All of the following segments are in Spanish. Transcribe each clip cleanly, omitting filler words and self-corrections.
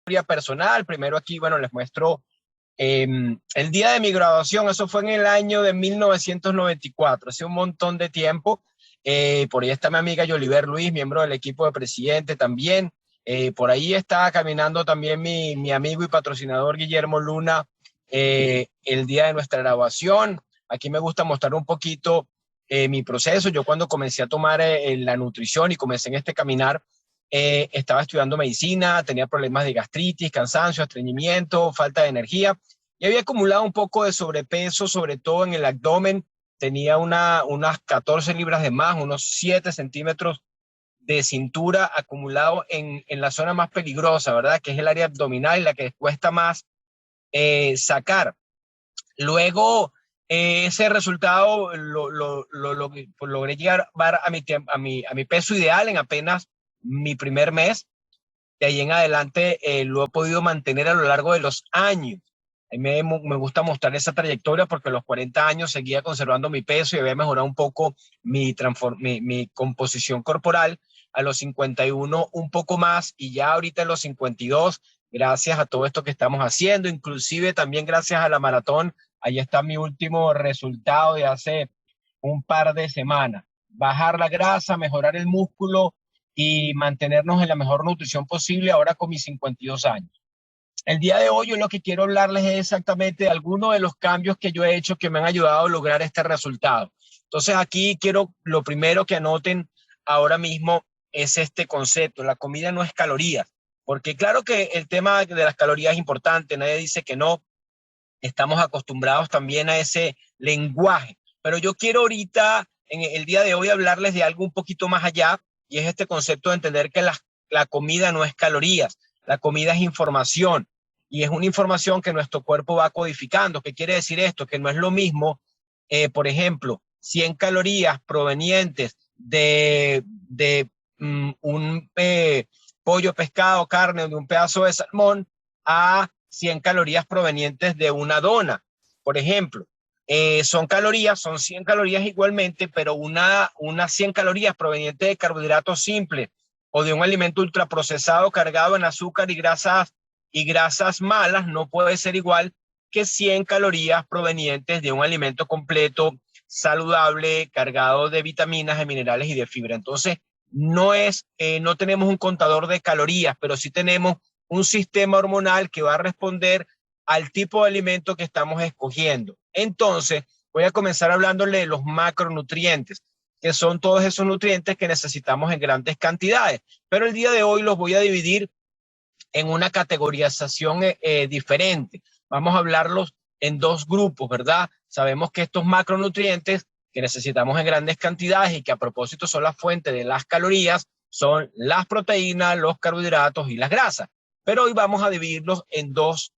historia personal. Primero aquí, bueno, les muestro el día de mi graduación. Eso fue en el año de 1994, hace un montón de tiempo. Por ahí está mi amiga Yoliver Luis, miembro del equipo de presidente también. Por ahí está caminando también mi amigo y patrocinador Guillermo Luna, el día de nuestra graduación. Aquí me gusta mostrar un poquito mi proceso. Yo cuando comencé a tomar la nutrición y comencé en este caminar, estaba estudiando medicina, tenía problemas de gastritis, cansancio, estreñimiento, falta de energía y había acumulado un poco de sobrepeso, sobre todo en el abdomen. Tenía unas 14 libras de más, unos 7 centímetros de cintura acumulado en la zona más peligrosa, ¿verdad? Que es el área abdominal y la que cuesta más sacar. Luego, ese resultado logré llegar a mi peso ideal en apenas mi primer mes. De ahí en adelante lo he podido mantener a lo largo de los años. A mí me gusta mostrar esa trayectoria porque a los 40 años seguía conservando mi peso y había mejorado un poco mi composición corporal. A los 51 un poco más y ya ahorita en los 52, gracias a todo esto que estamos haciendo, inclusive también gracias a la maratón. Ahí está mi último resultado de hace un par de semanas. Bajar la grasa, mejorar el músculo y mantenernos en la mejor nutrición posible ahora con mis 52 años. El día de hoy yo lo que quiero hablarles es exactamente de algunos de los cambios que yo he hecho que me han ayudado a lograr este resultado. Entonces aquí quiero, lo primero que anoten ahora mismo es este concepto: la comida no es calorías, porque claro que el tema de las calorías es importante, nadie dice que no, estamos acostumbrados también a ese lenguaje, pero yo quiero ahorita, en el día de hoy, hablarles de algo un poquito más allá, y es este concepto de entender que la comida no es calorías, la comida es información, y es una información que nuestro cuerpo va codificando. ¿Qué quiere decir esto? Que no es lo mismo, por ejemplo, 100 calorías provenientes de un pollo, pescado, carne, de un pedazo de salmón, a 100 calorías provenientes de una dona, por ejemplo. Son 100 calorías igualmente, pero unas 100 calorías provenientes de carbohidratos simples o de un alimento ultraprocesado cargado en azúcar y grasas malas no puede ser igual que 100 calorías provenientes de un alimento completo, saludable, cargado de vitaminas, de minerales y de fibra. Entonces, no tenemos un contador de calorías, pero sí tenemos un sistema hormonal que va a responder al tipo de alimento que estamos escogiendo. Entonces, voy a comenzar hablándole de los macronutrientes, que son todos esos nutrientes que necesitamos en grandes cantidades. Pero el día de hoy los voy a dividir en una categorización diferente. Vamos a hablarlos en dos grupos, ¿verdad? Sabemos que estos macronutrientes que necesitamos en grandes cantidades y que a propósito son la fuente de las calorías son las proteínas, los carbohidratos y las grasas. Pero hoy vamos a dividirlos en dos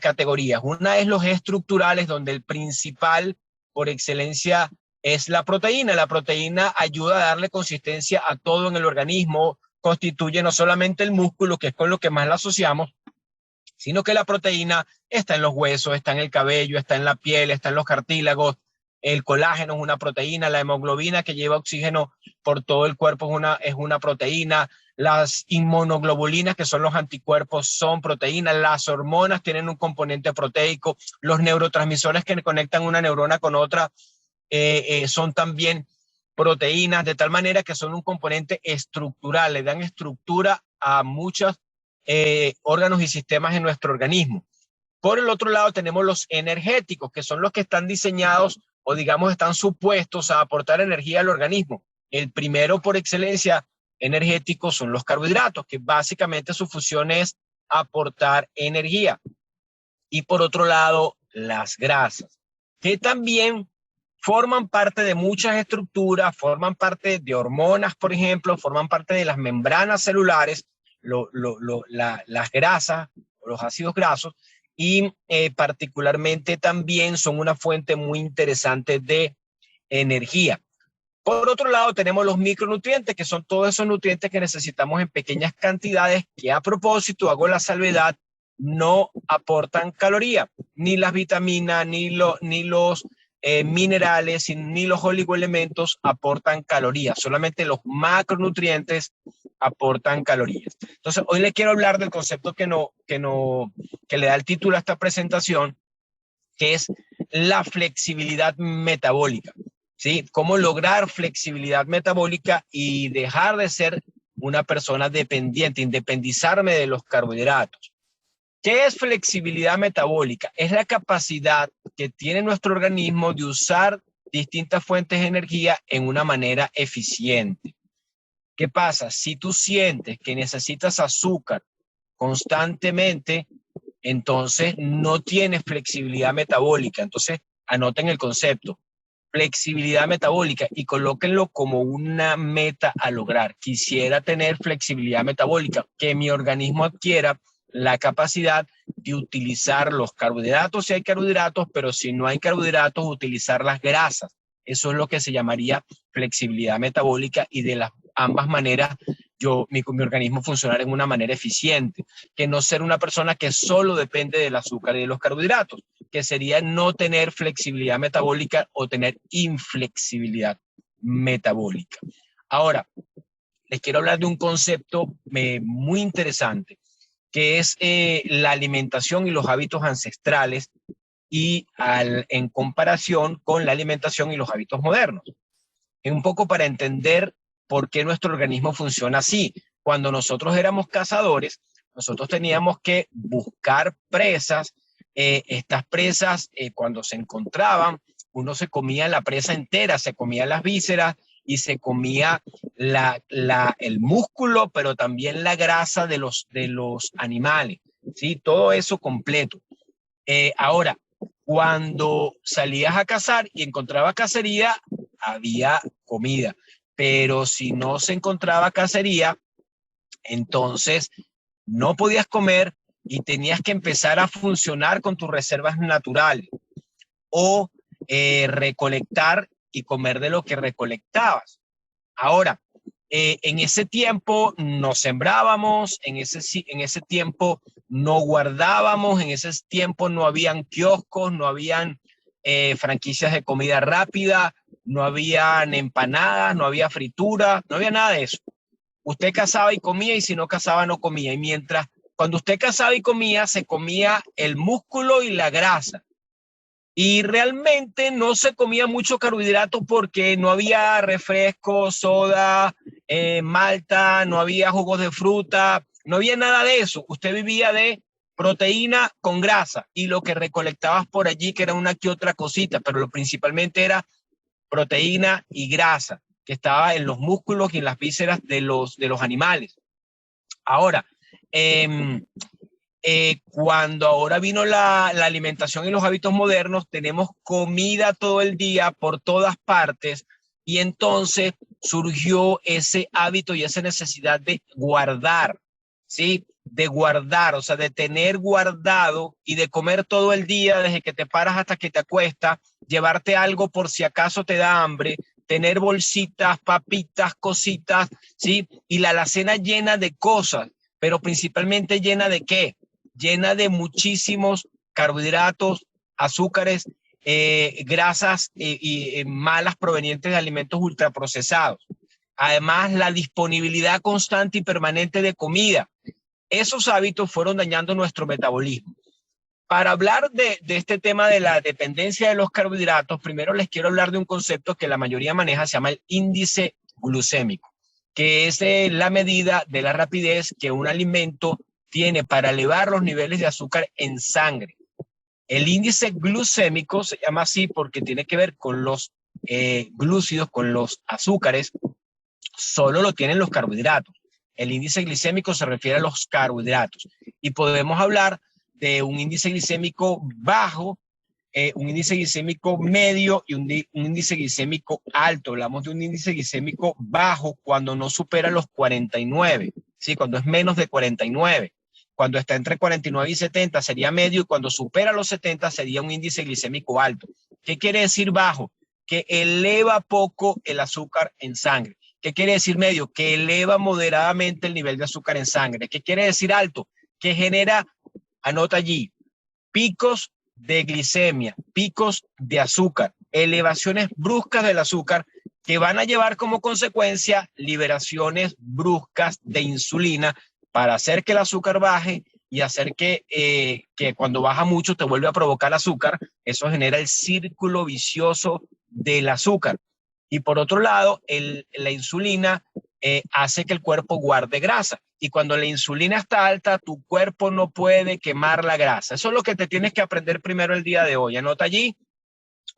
categorías. Una es los estructurales, donde el principal por excelencia es la proteína. La proteína ayuda a darle consistencia a todo en el organismo, constituye no solamente el músculo, que es con lo que más la asociamos, sino que la proteína está en los huesos, está en el cabello, está en la piel, está en los cartílagos. El colágeno es una proteína, la hemoglobina que lleva oxígeno por todo el cuerpo es una proteína, las inmunoglobulinas, que son los anticuerpos, son proteínas, las hormonas tienen un componente proteico, los neurotransmisores que conectan una neurona con otra son también proteínas, de tal manera que son un componente estructural, le dan estructura a muchos órganos y sistemas en nuestro organismo. Por el otro lado tenemos los energéticos, que son los que están diseñados o digamos están supuestos a aportar energía al organismo. El primero por excelencia energético son los carbohidratos, que básicamente su función es aportar energía. Y por otro lado, las grasas, que también forman parte de muchas estructuras, forman parte de hormonas, por ejemplo, forman parte de las membranas celulares, las grasas, los ácidos grasos, y particularmente también son una fuente muy interesante de energía. Por otro lado, tenemos los micronutrientes, que son todos esos nutrientes que necesitamos en pequeñas cantidades, que a propósito, hago la salvedad, no aportan caloría, ni las vitaminas, ni los minerales ni los oligoelementos aportan calorías, solamente los macronutrientes aportan calorías. Entonces, hoy le quiero hablar del concepto que le da el título a esta presentación, que es la flexibilidad metabólica, ¿sí? Cómo lograr flexibilidad metabólica y dejar de ser una persona dependiente, independizarme de los carbohidratos. ¿Qué es flexibilidad metabólica? Es la capacidad que tiene nuestro organismo de usar distintas fuentes de energía en una manera eficiente. ¿Qué pasa? Si tú sientes que necesitas azúcar constantemente, entonces no tienes flexibilidad metabólica. Entonces anoten el concepto, flexibilidad metabólica, y colóquenlo como una meta a lograr. Quisiera tener flexibilidad metabólica, que mi organismo adquiera la capacidad de utilizar los carbohidratos si hay carbohidratos, pero si no hay carbohidratos, utilizar las grasas. Eso es lo que se llamaría flexibilidad metabólica, y de las ambas maneras mi organismo funcionar en una manera eficiente, que no ser una persona que solo depende del azúcar y de los carbohidratos, que sería no tener flexibilidad metabólica o tener inflexibilidad metabólica. Ahora, les quiero hablar de un concepto muy interesante, que es la alimentación y los hábitos ancestrales en comparación con la alimentación y los hábitos modernos. Es un poco para entender por qué nuestro organismo funciona así. Cuando nosotros éramos cazadores, nosotros teníamos que buscar presas. Estas presas, cuando se encontraban, uno se comía la presa entera, se comía las vísceras y se comía el músculo, pero también la grasa de los animales, ¿sí? Todo eso completo. Ahora, cuando salías a cazar y encontrabas cacería, había comida, pero si no se encontraba cacería, entonces no podías comer y tenías que empezar a funcionar con tus reservas naturales o recolectar y comer de lo que recolectabas. Ahora, en ese tiempo no sembrábamos, en ese tiempo no guardábamos, en ese tiempo no habían kioscos, no habían franquicias de comida rápida, no habían empanadas, no había fritura, no había nada de eso. Usted cazaba y comía, y si no cazaba no comía. Y cuando usted cazaba y comía, se comía el músculo y la grasa. Y realmente no se comía mucho carbohidrato porque no había refresco, soda, malta, no había jugos de fruta, no había nada de eso. Usted vivía de proteína con grasa y lo que recolectabas por allí, que era una que otra cosita, pero lo principalmente era proteína y grasa que estaba en los músculos y en las vísceras de los animales. Ahora, cuando ahora vino la alimentación y los hábitos modernos, tenemos comida todo el día por todas partes, y entonces surgió ese hábito y esa necesidad de guardar, ¿sí? De guardar, o sea, de tener guardado y de comer todo el día, desde que te paras hasta que te acuestas, llevarte algo por si acaso te da hambre, tener bolsitas, papitas, cositas, ¿sí? Y la alacena llena de cosas, pero principalmente llena de ¿qué? Llena de muchísimos carbohidratos, azúcares, grasas y malas provenientes de alimentos ultraprocesados. Además, la disponibilidad constante y permanente de comida. Esos hábitos fueron dañando nuestro metabolismo. Para hablar de este tema de la dependencia de los carbohidratos, primero les quiero hablar de un concepto que la mayoría maneja, se llama el índice glucémico, que es la medida de la rapidez que un alimento tiene para elevar los niveles de azúcar en sangre. El índice glucémico se llama así porque tiene que ver con los glúcidos, con los azúcares, solo lo tienen los carbohidratos. El índice glicémico se refiere a los carbohidratos. Y podemos hablar de un índice glicémico bajo, un índice glicémico medio y un índice glicémico alto. Hablamos de un índice glicémico bajo cuando no supera los 49, ¿sí? Cuando es menos de 49. Cuando está entre 49 y 70 sería medio, y cuando supera los 70 sería un índice glicémico alto. ¿Qué quiere decir bajo? Que eleva poco el azúcar en sangre. ¿Qué quiere decir medio? Que eleva moderadamente el nivel de azúcar en sangre. ¿Qué quiere decir alto? Que genera, anota allí, picos de glicemia, picos de azúcar, elevaciones bruscas del azúcar que van a llevar como consecuencia liberaciones bruscas de insulina para hacer que el azúcar baje y hacer que cuando baja mucho te vuelve a provocar azúcar. Eso genera el círculo vicioso del azúcar. Y por otro lado, la insulina hace que el cuerpo guarde grasa. Y cuando la insulina está alta, tu cuerpo no puede quemar la grasa. Eso es lo que te tienes que aprender primero el día de hoy. Anota allí: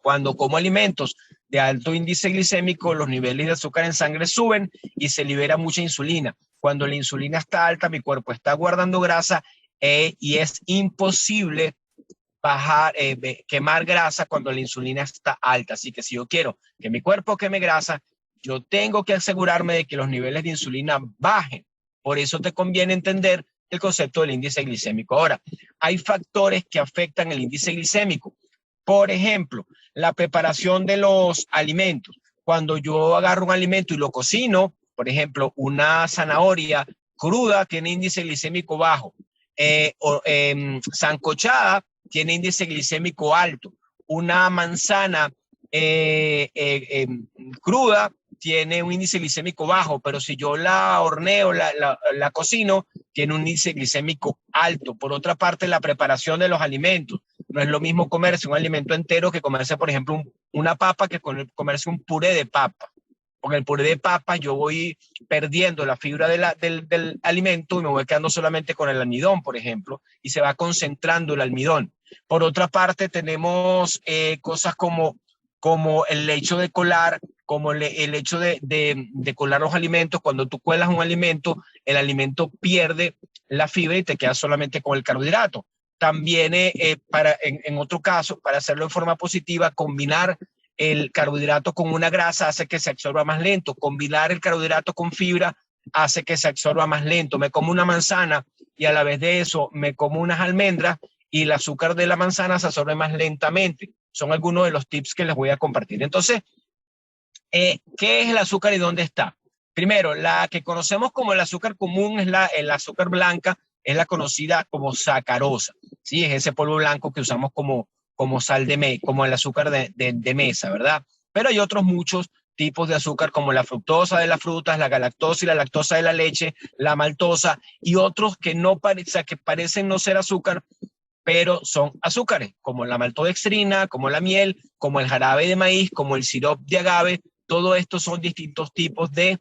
cuando como alimentos de alto índice glicémico, los niveles de azúcar en sangre suben y se libera mucha insulina. Cuando la insulina está alta, mi cuerpo está guardando grasa y es imposible quemar grasa cuando la insulina está alta. Así que si yo quiero que mi cuerpo queme grasa, yo tengo que asegurarme de que los niveles de insulina bajen. Por eso te conviene entender el concepto del índice glicémico. Ahora, hay factores que afectan el índice glicémico. Por ejemplo, la preparación de los alimentos. Cuando yo agarro un alimento y lo cocino, por ejemplo, una zanahoria cruda tiene índice glicémico bajo. Sancochada tiene índice glicémico alto. Una manzana cruda tiene un índice glicémico bajo, pero si yo la horneo, la cocino, tiene un índice glicémico alto. Por otra parte, la preparación de los alimentos. No es lo mismo comerse un alimento entero que comerse, por ejemplo, una papa, que comerse un puré de papa. Con el puré de papa yo voy perdiendo la fibra del alimento y me voy quedando solamente con el almidón, por ejemplo, y se va concentrando el almidón. Por otra parte, tenemos cosas como el hecho de colar, como el hecho de colar los alimentos. Cuando tú cuelas un alimento, el alimento pierde la fibra y te quedas solamente con el carbohidrato. También, en otro caso, para hacerlo de forma positiva, combinar el carbohidrato con una grasa hace que se absorba más lento. Combinar el carbohidrato con fibra hace que se absorba más lento. Me como una manzana y a la vez de eso me como unas almendras y el azúcar de la manzana se absorbe más lentamente. Son algunos de los tips que les voy a compartir. Entonces, ¿qué es el azúcar y dónde está? Primero, la que conocemos como el azúcar común es el azúcar blanca, es la conocida como sacarosa. ¿Sí? Es ese polvo blanco que usamos como sal como el azúcar de mesa, ¿verdad? Pero hay otros muchos tipos de azúcar, como la fructosa de las frutas, la galactosa y la lactosa de la leche, la maltosa y otros que que parecen no ser azúcar, pero son azúcares, como la maltodextrina, como la miel, como el jarabe de maíz, como el sirope de agave. Todo esto son distintos tipos de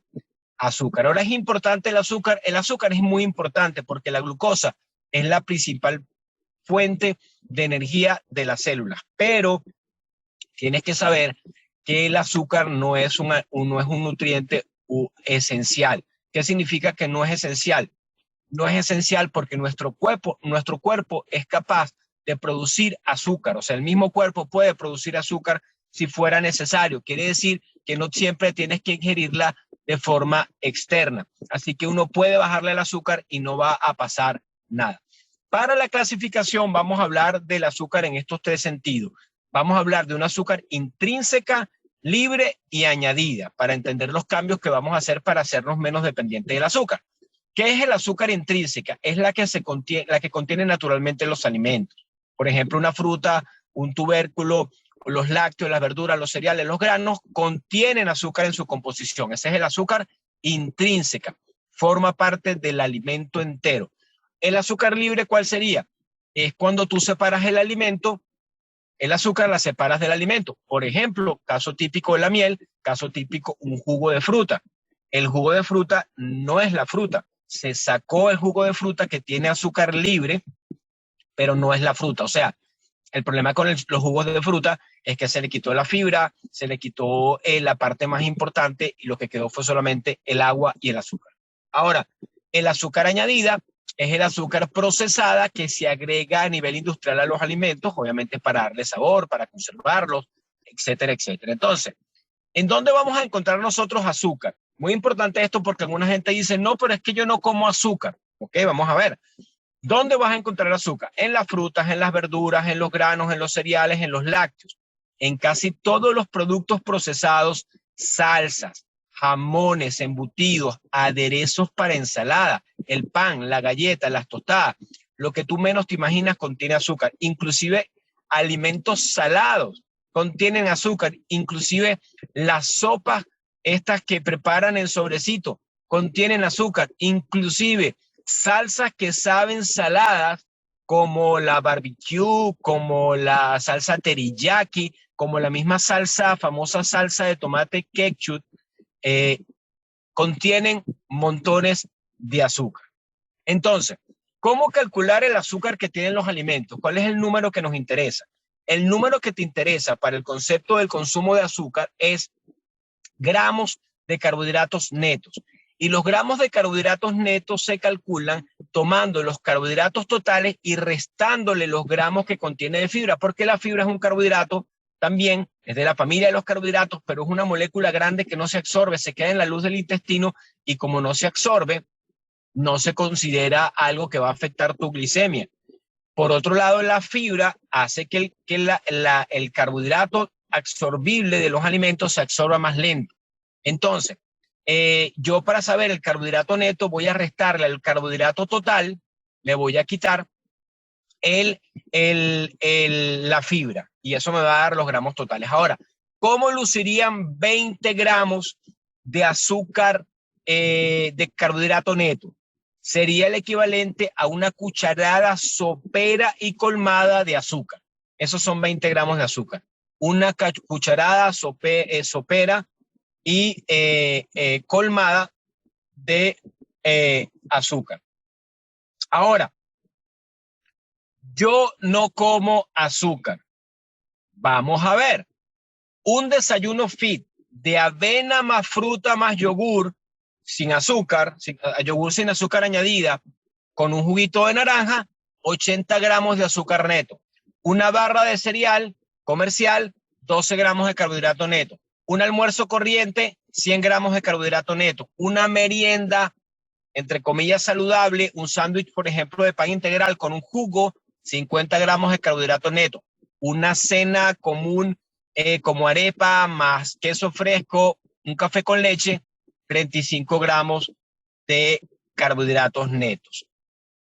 azúcar. Ahora, es importante el azúcar. El azúcar es muy importante porque la glucosa es la principal fuente de energía de las células, pero tienes que saber que el azúcar no es un nutriente esencial. ¿Qué significa que no es esencial? No es esencial porque nuestro cuerpo es capaz de producir azúcar. O sea, el mismo cuerpo puede producir azúcar si fuera necesario. Quiere decir que no siempre tienes que ingerirla de forma externa. Así que uno puede bajarle el azúcar y no va a pasar nada. Para la clasificación vamos a hablar del azúcar en estos tres sentidos. Vamos a hablar de un azúcar intrínseca, libre y añadida, para entender los cambios que vamos a hacer para hacernos menos dependientes del azúcar. ¿Qué es el azúcar intrínseca? Es la que contiene naturalmente los alimentos. Por ejemplo, una fruta, un tubérculo, los lácteos, las verduras, los cereales, los granos contienen azúcar en su composición. Ese es el azúcar intrínseca. Forma parte del alimento entero. El azúcar libre, ¿cuál sería? Es cuando tú separas el alimento, el azúcar la separas del alimento. Por ejemplo, caso típico de la miel, caso típico un jugo de fruta. El jugo de fruta no es la fruta. Se sacó el jugo de fruta que tiene azúcar libre, pero no es la fruta. O sea, el problema con los jugos de fruta es que se le quitó la fibra, se le quitó la parte más importante y lo que quedó fue solamente el agua y el azúcar. Ahora, el azúcar añadida es el azúcar procesada que se agrega a nivel industrial a los alimentos, obviamente para darle sabor, para conservarlos, etcétera, etcétera. Entonces, ¿en dónde vamos a encontrar nosotros azúcar? Muy importante esto porque alguna gente dice, no, pero es que yo no como azúcar. Ok, vamos a ver. ¿Dónde vas a encontrar azúcar? En las frutas, en las verduras, en los granos, en los cereales, en los lácteos. En casi todos los productos procesados, salsas, jamones, embutidos, aderezos para ensalada, el pan, la galleta, las tostadas. Lo que tú menos te imaginas contiene azúcar. Inclusive alimentos salados contienen azúcar, inclusive las sopas estas que preparan en sobrecito contienen azúcar, inclusive salsas que saben saladas como la barbecue, como la salsa teriyaki, como la misma famosa salsa de tomate ketchup, contienen montones de azúcar. Entonces, ¿cómo calcular el azúcar que tienen los alimentos? ¿Cuál es el número que nos interesa? El número que te interesa para el concepto del consumo de azúcar es gramos de carbohidratos netos. Y los gramos de carbohidratos netos se calculan tomando los carbohidratos totales y restándole los gramos que contiene de fibra, porque la fibra es un carbohidrato también, es de la familia de los carbohidratos, pero es una molécula grande que no se absorbe, se queda en la luz del intestino y como no se absorbe, no se considera algo que va a afectar tu glicemia. Por otro lado, la fibra hace que el carbohidrato absorbible de los alimentos se absorba más lento. Entonces, yo para saber el carbohidrato neto voy a restarle al carbohidrato total, le voy a quitar la fibra y eso me va a dar los gramos totales. Ahora, ¿cómo lucirían 20 gramos de azúcar de carbohidrato neto? Sería el equivalente a una cucharada sopera y colmada de azúcar. Esos son 20 gramos de azúcar. Una cucharada sopera y colmada de azúcar. Ahora, yo no como azúcar. Vamos a ver. Un desayuno fit de avena más fruta más yogur sin azúcar, yogur sin azúcar añadida, con un juguito de naranja, 80 gramos de azúcar neto. Una barra de cereal comercial, 12 gramos de carbohidrato neto. Un almuerzo corriente, 100 gramos de carbohidrato neto. Una merienda, entre comillas, saludable, un sándwich, por ejemplo, de pan integral con un jugo, 50 gramos de carbohidrato neto. Una cena común como arepa más queso fresco, un café con leche, 35 gramos de carbohidratos netos.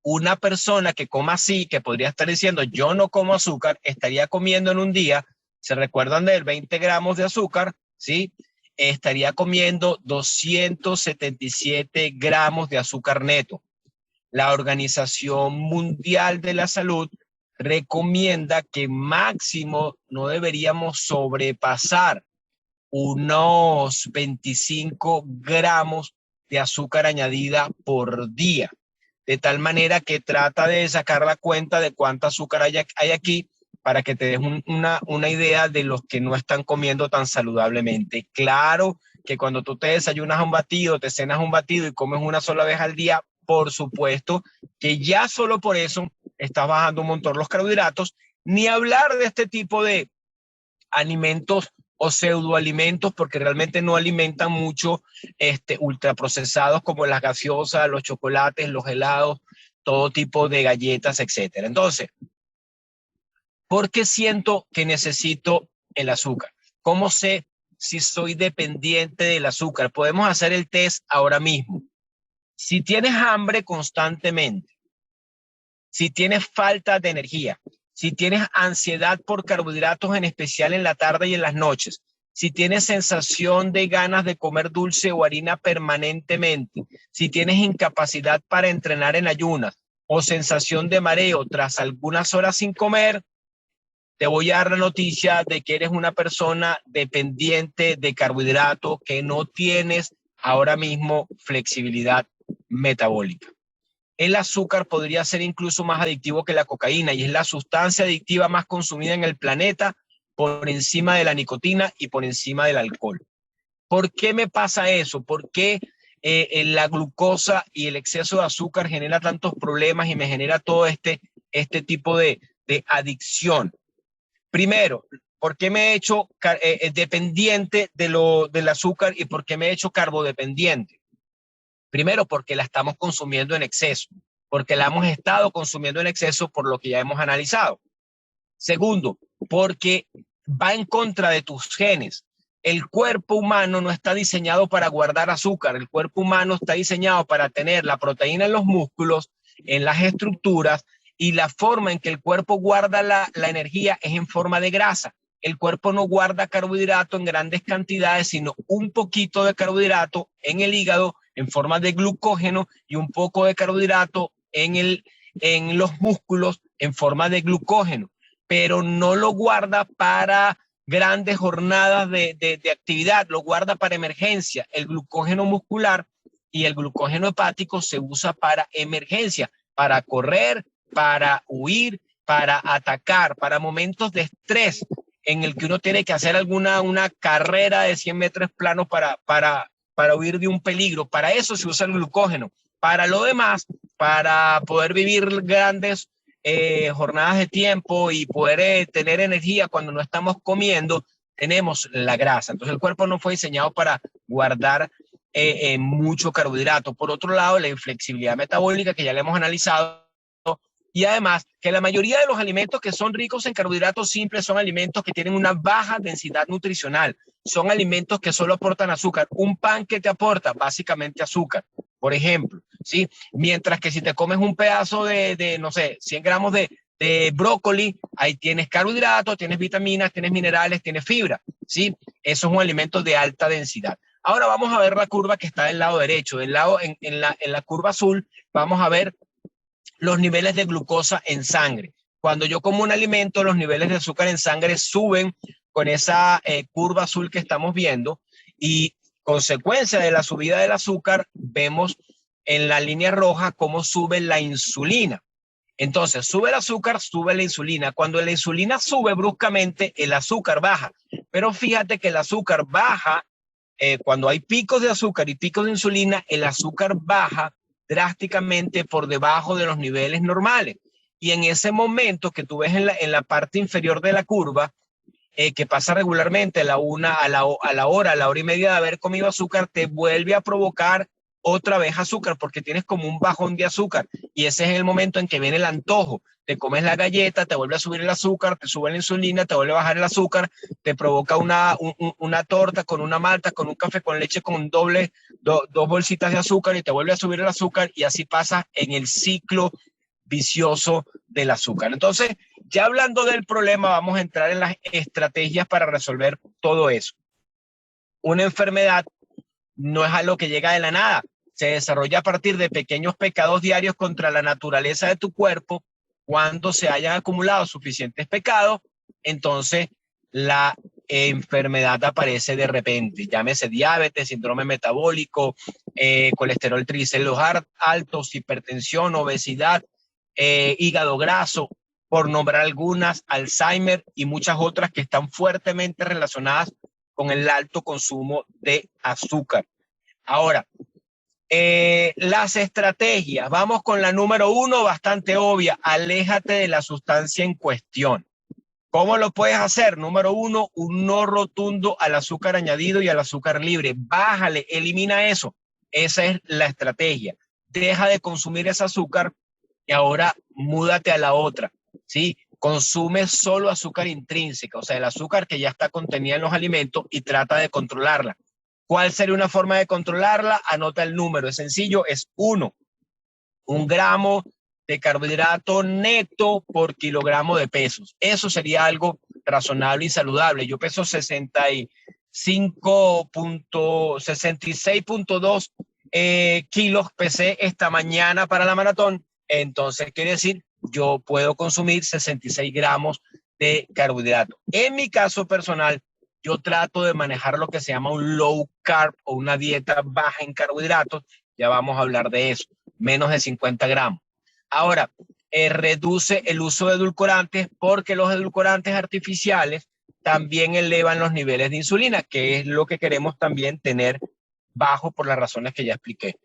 Una persona que coma así, que podría estar diciendo yo no como azúcar, estaría comiendo en un día, ¿se recuerdan del 20 gramos de azúcar? ¿Sí? Estaría comiendo 277 gramos de azúcar neto. La Organización Mundial de la Salud recomienda que máximo no deberíamos sobrepasar unos 25 gramos de azúcar añadida por día. De tal manera que trata de sacar la cuenta de cuánta azúcar hay aquí para que te des una idea de los que no están comiendo tan saludablemente. Claro que cuando tú te desayunas un batido, te cenas un batido y comes una sola vez al día, por supuesto que ya solo por eso estás bajando un montón los carbohidratos, ni hablar de este tipo de alimentos o pseudoalimentos, porque realmente no alimentan mucho ultraprocesados como las gaseosas, los chocolates, los helados, todo tipo de galletas, etcétera. Entonces, ¿por qué siento que necesito el azúcar? ¿Cómo sé si soy dependiente del azúcar? Podemos hacer el test ahora mismo. Si tienes hambre constantemente, si tienes falta de energía, si tienes ansiedad por carbohidratos, en especial en la tarde y en las noches, si tienes sensación de ganas de comer dulce o harina permanentemente, si tienes incapacidad para entrenar en ayunas o sensación de mareo tras algunas horas sin comer, te voy a dar la noticia de que eres una persona dependiente de carbohidratos, que no tienes ahora mismo flexibilidad metabólica. El azúcar podría ser incluso más adictivo que la cocaína y es la sustancia adictiva más consumida en el planeta por encima de la nicotina y por encima del alcohol. ¿Por qué me pasa eso? ¿Por qué la glucosa y el exceso de azúcar genera tantos problemas y me genera todo este tipo de adicción? Primero, ¿por qué me he hecho dependiente del azúcar y por qué me he hecho carbodependiente? Primero, porque la estamos consumiendo en exceso, porque la hemos estado consumiendo en exceso por lo que ya hemos analizado. Segundo, porque va en contra de tus genes. El cuerpo humano no está diseñado para guardar azúcar. El cuerpo humano está diseñado para tener la proteína en los músculos, en las estructuras y la forma en que el cuerpo guarda la energía es en forma de grasa. El cuerpo no guarda carbohidrato en grandes cantidades, sino un poquito de carbohidrato en el hígado en forma de glucógeno y un poco de carbohidrato en los músculos en forma de glucógeno, pero no lo guarda para grandes jornadas de actividad, lo guarda para emergencia. El glucógeno muscular y el glucógeno hepático se usa para emergencia, para correr, para huir, para atacar, para momentos de estrés en el que uno tiene que hacer una carrera de 100 metros planos para huir de un peligro. Para eso se usa el glucógeno. Para lo demás, para poder vivir grandes jornadas de tiempo y poder tener energía cuando no estamos comiendo, tenemos la grasa. Entonces el cuerpo no fue diseñado para guardar mucho carbohidrato. Por otro lado, la inflexibilidad metabólica, que ya le hemos analizado, y además que la mayoría de los alimentos que son ricos en carbohidratos simples son alimentos que tienen una baja densidad nutricional, son alimentos que solo aportan azúcar. Un pan que te aporta básicamente azúcar, por ejemplo, ¿sí? Mientras que si te comes un pedazo no sé, 100 gramos de brócoli, ahí tienes carbohidratos, tienes vitaminas, tienes minerales, tienes fibra, ¿sí? Eso es un alimento de alta densidad. Ahora vamos a ver la curva que está del lado derecho. En la curva azul vamos a ver los niveles de glucosa en sangre. Cuando yo como un alimento, los niveles de azúcar en sangre suben con esa curva azul que estamos viendo, y consecuencia de la subida del azúcar, vemos en la línea roja cómo sube la insulina. Entonces, sube el azúcar, sube la insulina. Cuando la insulina sube bruscamente, el azúcar baja. Pero fíjate que el azúcar baja, cuando hay picos de azúcar y picos de insulina, el azúcar baja drásticamente por debajo de los niveles normales. Y en ese momento que tú ves en la parte inferior de la curva, que pasa regularmente a la hora y media de haber comido azúcar, te vuelve a provocar otra vez azúcar porque tienes como un bajón de azúcar, y ese es el momento en que viene el antojo. Te comes la galleta, te vuelve a subir el azúcar, te sube la insulina, te vuelve a bajar el azúcar, te provoca una torta con una malta, con un café con leche, con dos bolsitas de azúcar, y te vuelve a subir el azúcar, y así pasa en el ciclo vicioso del azúcar. Entonces, ya hablando del problema, vamos a entrar en las estrategias para resolver todo eso. Una enfermedad no es algo que llega de la nada, se desarrolla a partir de pequeños pecados diarios contra la naturaleza de tu cuerpo. Cuando se hayan acumulado suficientes pecados, entonces la enfermedad aparece de repente. Llámese diabetes, síndrome metabólico, colesterol triglicéridos altos, hipertensión, obesidad, hígado graso, por nombrar algunas, Alzheimer y muchas otras que están fuertemente relacionadas con el alto consumo de azúcar. Ahora, las estrategias. Vamos con la número 1, bastante obvia. Aléjate de la sustancia en cuestión. ¿Cómo lo puedes hacer? Número 1, un no rotundo al azúcar añadido y al azúcar libre. Bájale, elimina eso. Esa es la estrategia. Deja de consumir ese azúcar y ahora múdate a la otra, ¿sí? Consume solo azúcar intrínseca, o sea, el azúcar que ya está contenida en los alimentos, y trata de controlarla. ¿Cuál sería una forma de controlarla? Anota el número, es sencillo, es 1 gramo de carbohidrato neto por kilogramo de pesos. Eso sería algo razonable y saludable. Yo peso 66.2 kilos, pesé esta mañana para la maratón. Entonces, quiere decir, yo puedo consumir 66 gramos de carbohidrato. En mi caso personal, yo trato de manejar lo que se llama un low carb o una dieta baja en carbohidratos. Ya vamos a hablar de eso. Menos de 50 gramos. Ahora, reduce el uso de edulcorantes, porque los edulcorantes artificiales también elevan los niveles de insulina, que es lo que queremos también tener bajo por las razones que ya expliqué.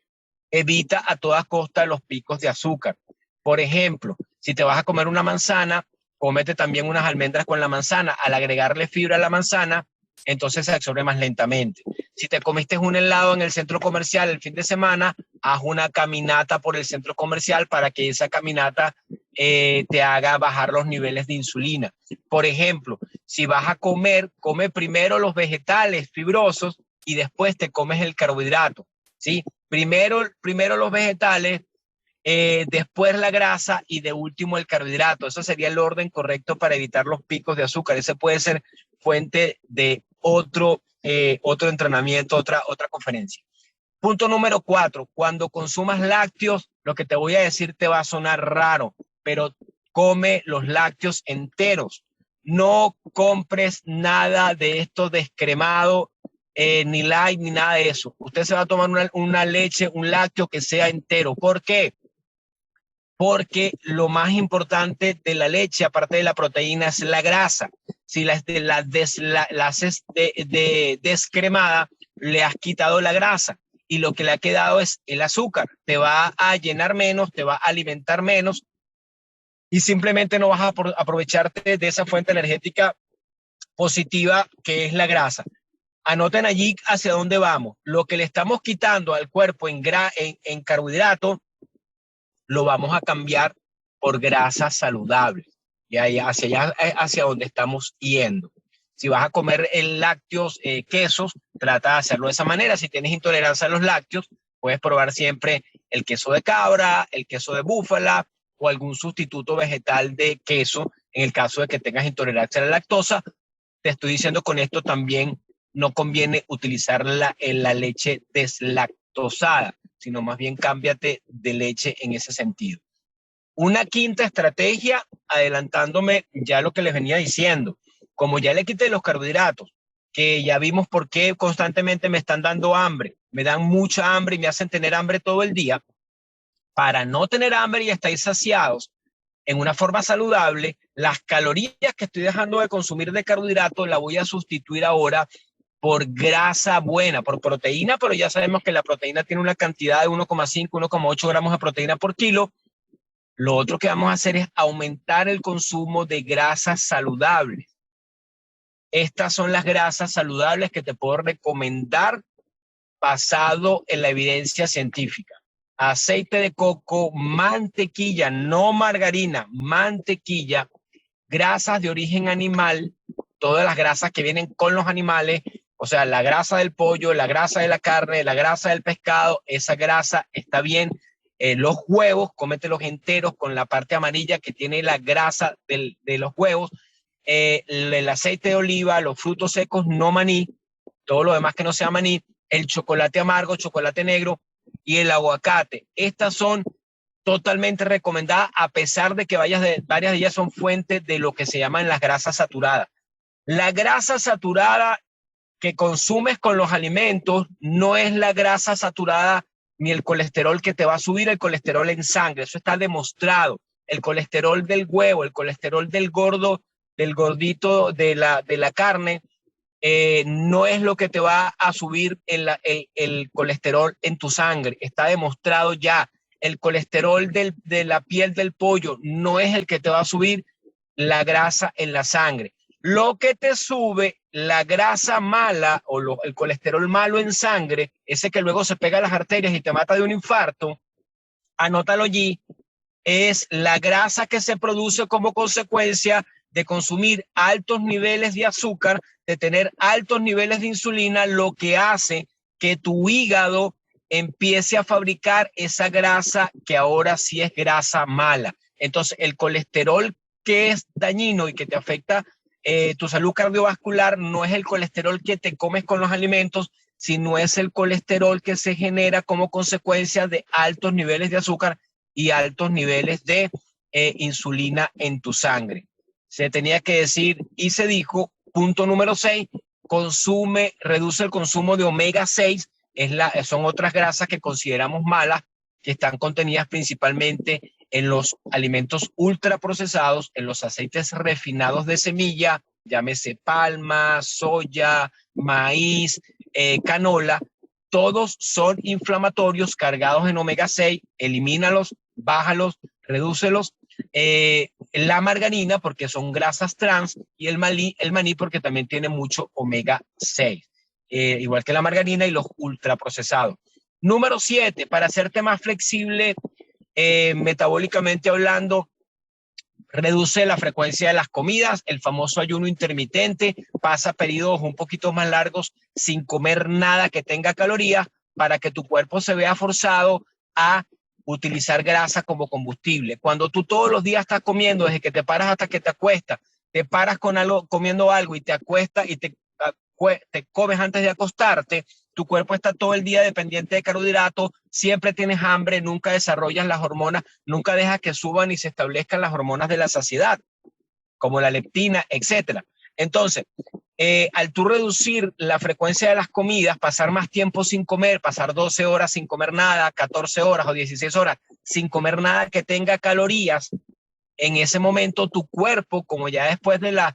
Evita a toda costa los picos de azúcar. Por ejemplo, si te vas a comer una manzana, cómete también unas almendras con la manzana. Al agregarle fibra a la manzana, entonces se absorbe más lentamente. Si te comiste un helado en el centro comercial el fin de semana, haz una caminata por el centro comercial para que esa caminata te haga bajar los niveles de insulina. Por ejemplo, si vas a comer, come primero los vegetales fibrosos y después te comes el carbohidrato, ¿sí? Primero los vegetales, después la grasa y de último el carbohidrato. Eso sería el orden correcto para evitar los picos de azúcar. Ese puede ser fuente de otro entrenamiento, otra conferencia. Punto número 4, cuando consumas lácteos, lo que te voy a decir te va a sonar raro, pero come los lácteos enteros. No compres nada de esto descremado, ni light, ni nada de eso. Usted se va a tomar una leche, un lácteo que sea entero. ¿Por qué? Porque lo más importante de la leche, aparte de la proteína, es la grasa. Si la haces descremada, le has quitado la grasa y lo que le ha quedado es el azúcar. Te va a llenar menos, te va a alimentar menos y simplemente no vas a aprovecharte de esa fuente energética positiva que es la grasa. Anoten allí hacia dónde vamos. Lo que le estamos quitando al cuerpo en carbohidratos, lo vamos a cambiar por grasas saludables. Y ahí hacia allá, hacia donde estamos yendo. Si vas a comer lácteos, quesos, trata de hacerlo de esa manera. Si tienes intolerancia a los lácteos, puedes probar siempre el queso de cabra, el queso de búfala o algún sustituto vegetal de queso. En el caso de que tengas intolerancia a la lactosa, te estoy diciendo con esto también no conviene utilizar la leche deslactosada, sino más bien cámbiate de leche en ese sentido. Una quinta estrategia, adelantándome ya lo que les venía diciendo, como ya le quité los carbohidratos, que ya vimos por qué constantemente me están dando hambre, me dan mucha hambre y me hacen tener hambre todo el día, para no tener hambre y estar saciados en una forma saludable, las calorías que estoy dejando de consumir de carbohidratos las voy a sustituir ahora por grasa buena, por proteína, pero ya sabemos que la proteína tiene una cantidad de 1,5, 1,8 gramos de proteína por kilo. Lo otro que vamos a hacer es aumentar el consumo de grasas saludables. Estas son las grasas saludables que te puedo recomendar basado en la evidencia científica. Aceite de coco, mantequilla, no margarina, mantequilla, grasas de origen animal, todas las grasas que vienen con los animales, o sea, la grasa del pollo, la grasa de la carne, la grasa del pescado, esa grasa está bien. Los huevos, cómetelos enteros con la parte amarilla que tiene la grasa de los huevos, el aceite de oliva, los frutos secos, no maní, todo lo demás que no sea maní, el chocolate amargo, chocolate negro y el aguacate. Estas son totalmente recomendadas a pesar de que varias de ellas son fuentes de lo que se llaman las grasas saturadas. La grasa saturada que consumes con los alimentos no es la grasa saturada ni el colesterol que te va a subir el colesterol en sangre. Eso está demostrado. El colesterol del huevo, el colesterol del gordito de la carne, no es lo que te va a subir el colesterol en tu sangre. Está demostrado ya. El colesterol de la piel del pollo no es el que te va a subir la grasa en la sangre. Lo que te sube la grasa mala o el colesterol malo en sangre, ese que luego se pega a las arterias y te mata de un infarto, anótalo allí, es la grasa que se produce como consecuencia de consumir altos niveles de azúcar, de tener altos niveles de insulina, lo que hace que tu hígado empiece a fabricar esa grasa que ahora sí es grasa mala. Entonces, el colesterol que es dañino y que te afecta tu salud cardiovascular no es el colesterol que te comes con los alimentos, sino es el colesterol que se genera como consecuencia de altos niveles de azúcar y altos niveles de insulina en tu sangre. Se tenía que decir y se dijo, punto número 6, reduce el consumo de omega 6, son otras grasas que consideramos malas, que están contenidas principalmente en los alimentos ultraprocesados, en los aceites refinados de semilla, llámese palma, soya, maíz, canola, todos son inflamatorios cargados en omega 6, elimínalos, bájalos, redúcelos. La margarina porque son grasas trans y el maní porque también tiene mucho omega 6, igual que la margarina y los ultraprocesados. Número 7, para hacerte más flexible metabólicamente hablando, reduce la frecuencia de las comidas, el famoso ayuno intermitente, pasa periodos un poquito más largos sin comer nada que tenga calorías para que tu cuerpo se vea forzado a utilizar grasa como combustible. Cuando tú todos los días estás comiendo, desde que te paras hasta que te acuestas, te paras con algo, comiendo algo y te acuestas y te comes antes de acostarte, tu cuerpo está todo el día dependiente de carbohidratos, siempre tienes hambre, nunca desarrollas las hormonas, nunca dejas que suban y se establezcan las hormonas de la saciedad, como la leptina, etcétera. Entonces, al tú reducir la frecuencia de las comidas, pasar más tiempo sin comer, pasar 12 horas sin comer nada, 14 horas o 16 horas sin comer nada que tenga calorías, en ese momento tu cuerpo, como ya después de las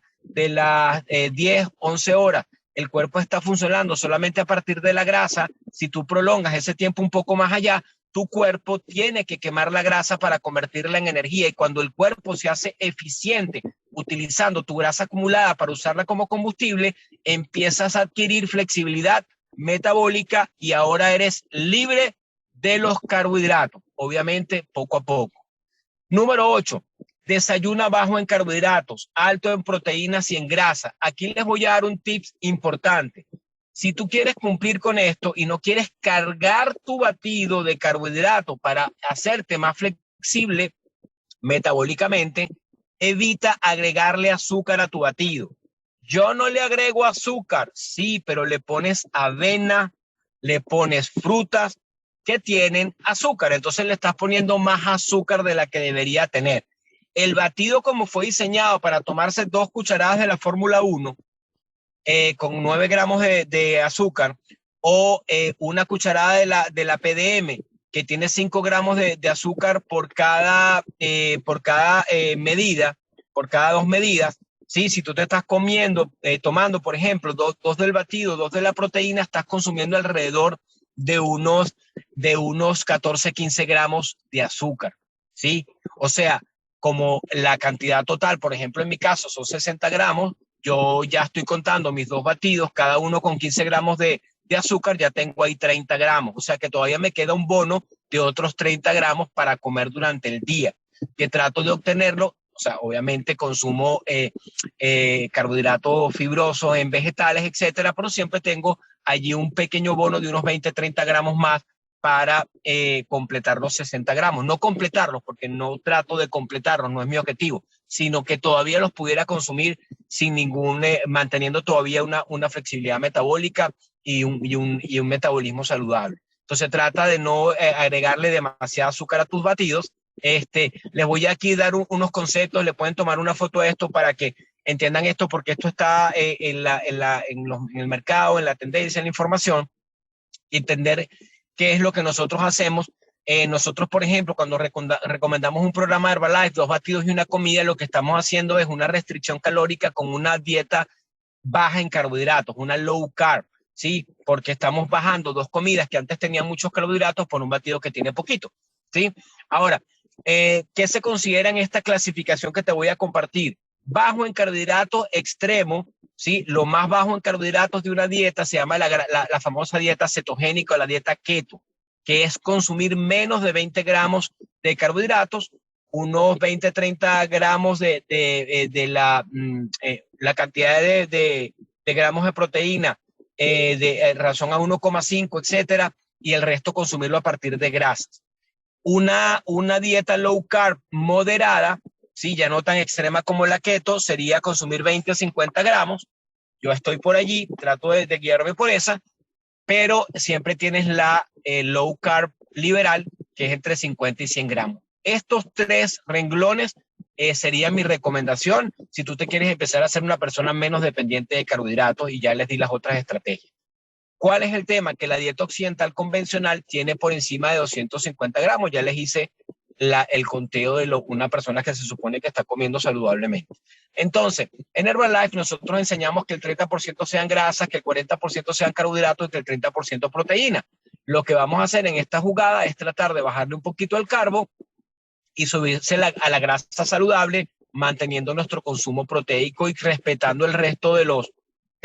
10, 11 horas, el cuerpo está funcionando solamente a partir de la grasa, si tú prolongas ese tiempo un poco más allá, tu cuerpo tiene que quemar la grasa para convertirla en energía, y cuando el cuerpo se hace eficiente utilizando tu grasa acumulada para usarla como combustible, empiezas a adquirir flexibilidad metabólica y ahora eres libre de los carbohidratos, obviamente poco a poco. Número 8, desayuna bajo en carbohidratos, alto en proteínas y en grasa. Aquí les voy a dar un tip importante. Si tú quieres cumplir con esto y no quieres cargar tu batido de carbohidratos para hacerte más flexible metabólicamente, evita agregarle azúcar a tu batido. Yo no le agrego azúcar, sí, pero le pones avena, le pones frutas que tienen azúcar, entonces le estás poniendo más azúcar de la que debería tener. El batido, como fue diseñado para tomarse 2 cucharadas de la Fórmula 1 con 9 gramos de azúcar, o una cucharada de la PDM que tiene 5 gramos de azúcar por cada medida, por cada 2 medidas. Sí, si tú te estás tomando, por ejemplo, dos del batido, 2 de la proteína, estás consumiendo alrededor de unos 14, 15 gramos de azúcar. ¿Sí? O sea, como la cantidad total, por ejemplo, en mi caso son 60 gramos, yo ya estoy contando mis 2 batidos, cada uno con 15 gramos de azúcar, ya tengo ahí 30 gramos. O sea que todavía me queda un bono de otros 30 gramos para comer durante el día, que trato de obtenerlo. O sea, obviamente consumo carbohidratos fibrosos en vegetales, etcétera, pero siempre tengo allí un pequeño bono de unos 20, 30 gramos más para completar los 60 gramos. No completarlos, porque no trato de completarlos, no es mi objetivo, sino que todavía los pudiera consumir sin manteniendo todavía una flexibilidad metabólica y un metabolismo saludable. Entonces trata de no agregarle demasiado azúcar a tus batidos. Les voy a aquí dar unos conceptos, le pueden tomar una foto de esto para que entiendan esto, porque esto está en el mercado, en la tendencia, en la información, y entender qué es lo que nosotros hacemos. Nosotros, por ejemplo, cuando recomendamos un programa Herbalife, 2 batidos y una comida, lo que estamos haciendo es una restricción calórica con una dieta baja en carbohidratos, una low carb, ¿sí? Porque estamos bajando 2 comidas que antes tenían muchos carbohidratos por un batido que tiene poquito, ¿sí? Ahora, ¿qué se considera en esta clasificación que te voy a compartir? Bajo en carbohidratos extremo, ¿sí? Lo más bajo en carbohidratos de una dieta se llama la famosa dieta cetogénica o la dieta keto, que es consumir menos de 20 gramos de carbohidratos, unos 20, 30 gramos de la cantidad de gramos de proteína de razón a 1,5, etcétera, y el resto consumirlo a partir de grasas. Una dieta low carb moderada, sí, ya no tan extrema como la keto, sería consumir 20 o 50 gramos. Yo estoy por allí, trato de guiarme por esa, pero siempre tienes la low carb liberal, que es entre 50 y 100 gramos. Estos 3 renglones sería mi recomendación si tú te quieres empezar a ser una persona menos dependiente de carbohidratos, y ya les di las otras estrategias. ¿Cuál es el tema? Que la dieta occidental convencional tiene por encima de 250 gramos. Ya les hice el conteo de una persona que se supone que está comiendo saludablemente. Entonces, en Herbalife nosotros enseñamos que el 30% sean grasas, que el 40% sean carbohidratos y que el 30% proteína. Lo que vamos a hacer en esta jugada es tratar de bajarle un poquito al carbo y subirse a la grasa saludable, manteniendo nuestro consumo proteico y respetando el resto de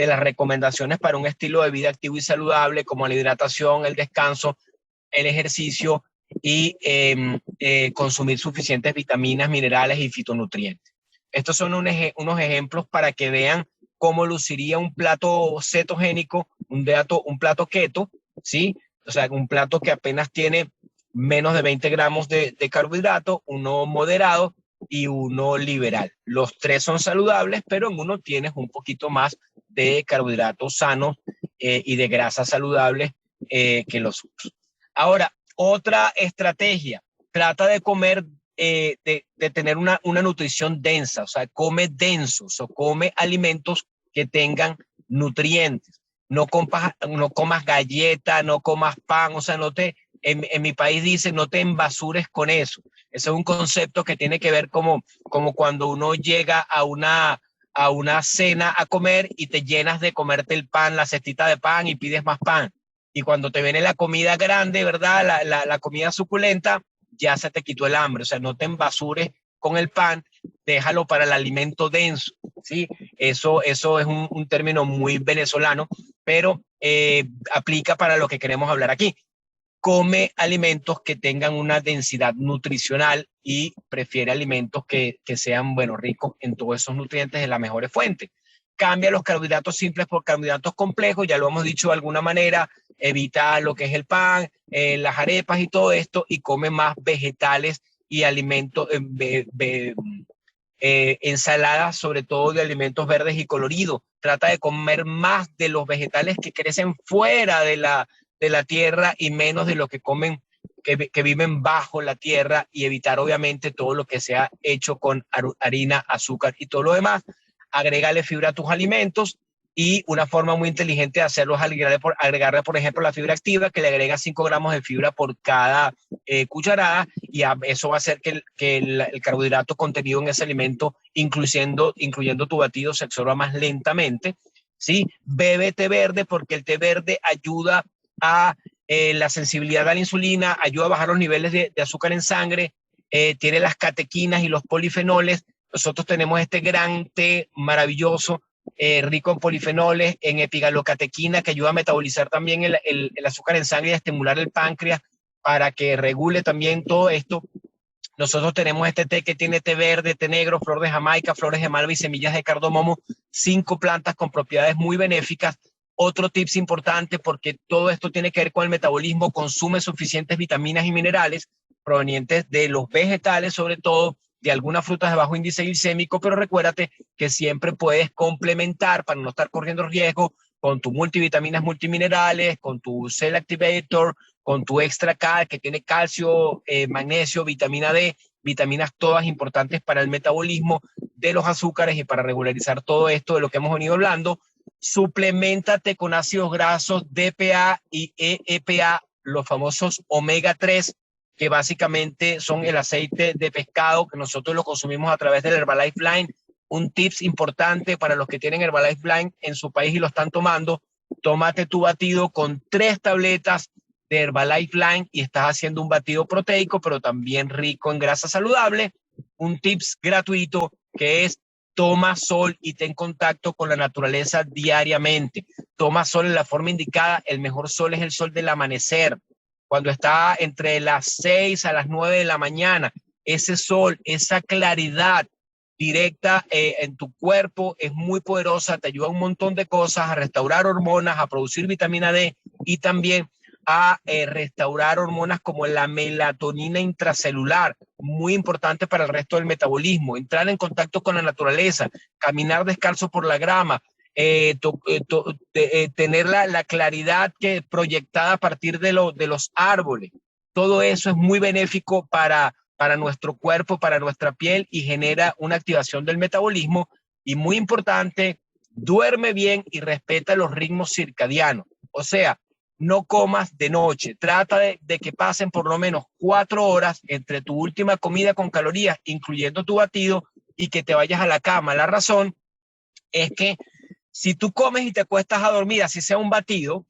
las recomendaciones para un estilo de vida activo y saludable, como la hidratación, el descanso, el ejercicio y consumir suficientes vitaminas, minerales y fitonutrientes. Estos son unos ejemplos para que vean cómo luciría un plato cetogénico, un plato keto, ¿sí? O sea, un plato que apenas tiene menos de 20 gramos de carbohidrato, uno moderado y uno liberal. Los tres son saludables, pero en uno tienes un poquito más de carbohidratos sanos y de grasas saludables que los otros. Ahora, otra estrategia, trata de comer, de tener una nutrición densa, o sea, come densos o come alimentos que tengan nutrientes. No comas galleta, no comas pan, o sea, en mi país dicen no te embasures con eso. Ese es un concepto que tiene que ver como cuando uno llega a una cena a comer y te llenas de comerte el pan, la cestita de pan y pides más pan. Y cuando te viene la comida grande, ¿verdad? La comida suculenta, ya se te quitó el hambre. O sea, no te embasures con el pan, déjalo para el alimento denso, ¿sí? Eso es un término muy venezolano, pero aplica para lo que queremos hablar aquí. Come alimentos que tengan una densidad nutricional y prefiere alimentos que sean, bueno, ricos en todos esos nutrientes de las mejores fuentes. Cambia los carbohidratos simples por carbohidratos complejos, ya lo hemos dicho de alguna manera, evita lo que es el pan, las arepas y todo esto, y come más vegetales y alimentos, ensaladas, sobre todo de alimentos verdes y coloridos. Trata de comer más de los vegetales que crecen fuera de la tierra y menos de lo que comen, que viven bajo la tierra, y evitar obviamente todo lo que sea hecho con harina, azúcar y todo lo demás. Agrégale fibra a tus alimentos, y una forma muy inteligente de hacerlo es agregarle, por ejemplo, la fibra activa, que le agrega 5 gramos de fibra por cada cucharada, y eso va a hacer que el carbohidrato contenido en ese alimento, incluyendo tu batido, se absorba más lentamente. ¿Sí? Bebe té verde, porque el té verde ayuda a la sensibilidad a la insulina, ayuda a bajar los niveles de azúcar en sangre, tiene las catequinas y los polifenoles. Nosotros tenemos este gran té maravilloso, rico en polifenoles, en epigalocatequina, que ayuda a metabolizar también el azúcar en sangre y a estimular el páncreas para que regule también todo esto. Nosotros tenemos este té que tiene té verde, té negro, flor de Jamaica, flores de malva y semillas de cardamomo, 5 plantas con propiedades muy benéficas. Otro tips importante, porque todo esto tiene que ver con el metabolismo: consume suficientes vitaminas y minerales provenientes de los vegetales, sobre todo de algunas frutas de bajo índice glicémico, pero recuérdate que siempre puedes complementar, para no estar corriendo riesgo, con tus multivitaminas, multiminerales, con tu Cell Activator, con tu Extra Cal, que tiene calcio, magnesio, vitamina D, vitaminas todas importantes para el metabolismo de los azúcares y para regularizar todo esto de lo que hemos venido hablando. Suplementate con ácidos grasos DPA y EPA, los famosos omega 3, que básicamente son el aceite de pescado que nosotros lo consumimos a través del Herbalife Line. Un tips importante para los que tienen Herbalife Line en su país y lo están tomando: tómate tu batido con 3 tabletas de Herbalife Line y estás haciendo un batido proteico, pero también rico en grasa saludable. Un tips gratuito que es: toma sol y ten contacto con la naturaleza diariamente. Toma sol en la forma indicada. El mejor sol es el sol del amanecer, cuando está entre las 6 a las 9 de la mañana. Ese sol, esa claridad directa en tu cuerpo es muy poderosa, te ayuda a un montón de cosas, a restaurar hormonas, a producir vitamina D y también a restaurar hormonas como la melatonina intracelular, muy importante para el resto del metabolismo. Entrar en contacto con la naturaleza, caminar descalzo por la grama, tener la claridad que proyectada a partir de los árboles. Todo eso es muy benéfico para nuestro cuerpo, para nuestra piel, y genera una activación del metabolismo. Y muy importante, duerme bien y respeta los ritmos circadianos. O sea, no comas de noche. Trata de que pasen por lo menos 4 horas entre tu última comida con calorías, incluyendo tu batido, y que te vayas a la cama. La razón es que si tú comes y te acuestas a dormir, así sea un batido,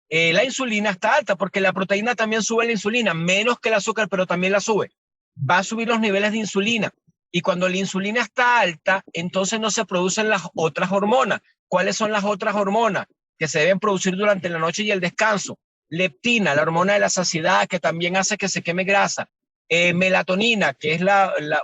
la insulina está alta, porque la proteína también sube la insulina, menos que el azúcar, pero también la sube. Va a subir los niveles de insulina. Y cuando la insulina está alta, entonces no se producen las otras hormonas. ¿Cuáles son las otras hormonas que se deben producir durante la noche y el descanso? Leptina, la hormona de la saciedad, que también hace que se queme grasa. Melatonina, que es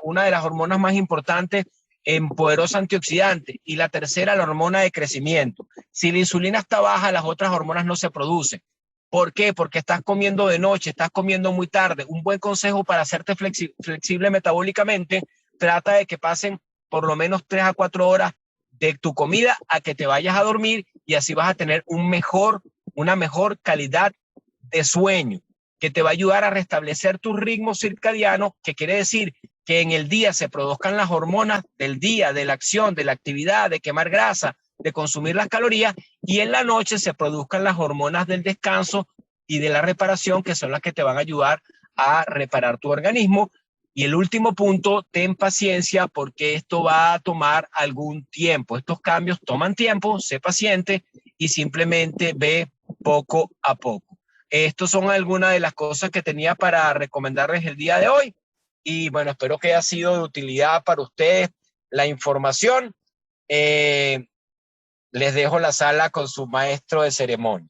una de las hormonas más importantes en poderosa antioxidante. Y la tercera, la hormona de crecimiento. Si la insulina está baja, las otras hormonas no se producen. ¿Por qué? Porque estás comiendo de noche, estás comiendo muy tarde. Un buen consejo para hacerte flexible metabólicamente, trata de que pasen por lo menos 3 a 4 horas de tu comida a que te vayas a dormir, y así vas a tener una mejor calidad de sueño, que te va a ayudar a restablecer tu ritmo circadiano, que quiere decir que en el día se produzcan las hormonas del día, de la acción, de la actividad, de quemar grasa, de consumir las calorías, y en la noche se produzcan las hormonas del descanso y de la reparación, que son las que te van a ayudar a reparar tu organismo. Y el último punto, ten paciencia, porque esto va a tomar algún tiempo. Estos cambios toman tiempo, sé paciente y simplemente ve poco a poco. Estas son algunas de las cosas que tenía para recomendarles el día de hoy. Y bueno, espero que haya sido de utilidad para ustedes la información. Les dejo la sala con su maestro de ceremonia.